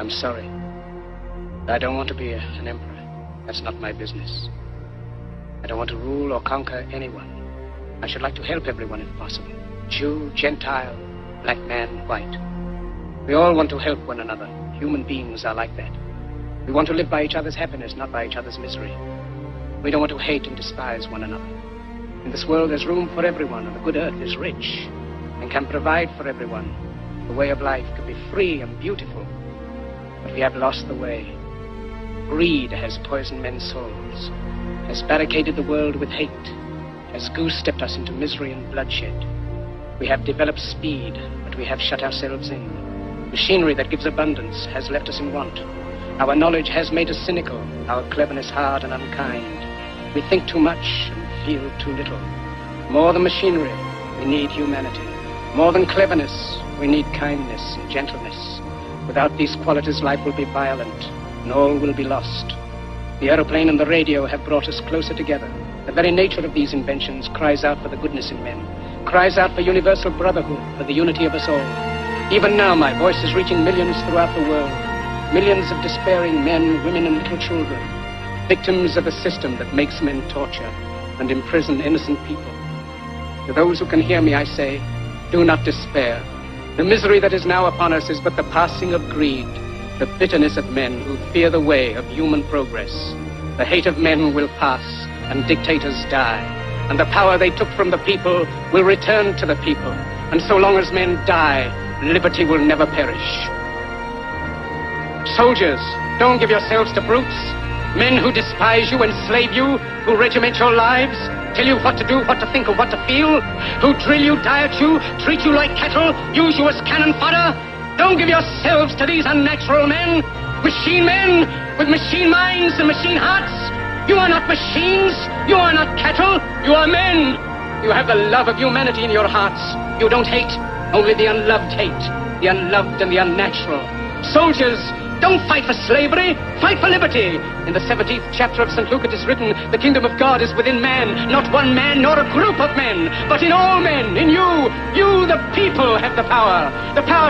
I'm sorry. I don't want to be an emperor. That's not my business. I don't want to rule or conquer anyone. I should like to help everyone if possible. Jew, Gentile, black man, white. We all want to help one another. Human beings are like that. We want to live by each other's happiness, not by each other's misery. We don't want to hate and despise one another. In this world, there's room for everyone, and the good earth is rich and can provide for everyone. The way of life can be free and beautiful, but we have lost the way. Greed has poisoned men's souls, has barricaded the world with hate, has goose-stepped us into misery and bloodshed. We have developed speed, but we have shut ourselves in. Machinery that gives abundance has left us in want. Our knowledge has made us cynical, our cleverness hard and unkind. We think too much and feel too little. More than machinery, we need humanity. More than cleverness, we need kindness and gentleness. Without these qualities, life will be violent, and all will be lost. The aeroplane and the radio have brought us closer together. The very nature of these inventions cries out for the goodness in men, cries out for universal brotherhood, for the unity of us all. Even now, my voice is reaching millions throughout the world. Millions of despairing men, women, and little children, victims of a system that makes men torture and imprison innocent people. To those who can hear me, I say, do not despair. The misery that is now upon us is but the passing of greed, the bitterness of men who fear the way of human progress. The hate of men will pass, and dictators die, and the power they took from the people will return to the people. And so long as men die, liberty will never perish. Soldiers, don't give yourselves to brutes, men who despise you, enslave you, who regiment your lives, tell you what to do, what to think, or what to feel, who drill you, diet you, treat you like cattle, use you as cannon fodder. Don't give yourselves to these unnatural men, machine men with machine minds and machine hearts. You are not machines, you are not cattle, you are men. You have the love of humanity in your hearts. You don't hate, only the unloved hate, the unloved and the unnatural. Soldiers, don't fight for slavery, fight for liberty. In the 17th chapter of St. Luke it is written, the kingdom of God is within man, not one man nor a group of men, but in all men, in you. You, the people, have the power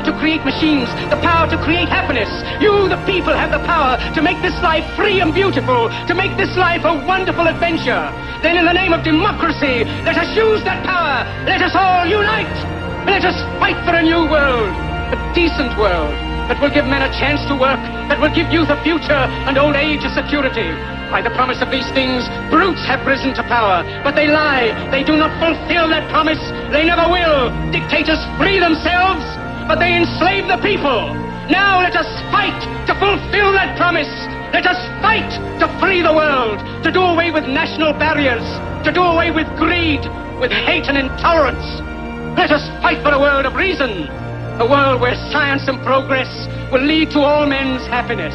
to create machines, the power to create happiness. You, the people, have the power to make this life free and beautiful, to make this life a wonderful adventure. Then in the name of democracy, let us use that power. Let us all unite. Let us fight for a new world, a decent world, that will give men a chance to work, that will give youth a future and old age a security. By the promise of these things, brutes have risen to power, but they lie. They do not fulfill that promise. They never will. Dictators free themselves, but they enslave the people. Now let us fight to fulfill that promise. Let us fight to free the world, to do away with national barriers, to do away with greed, with hate and intolerance. Let us fight for a world of reason, a world where science and progress will lead to all men's happiness.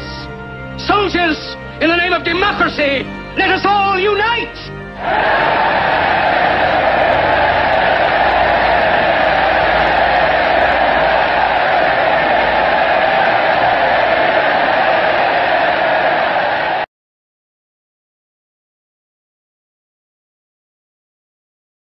Soldiers, in the name of democracy, let us all unite!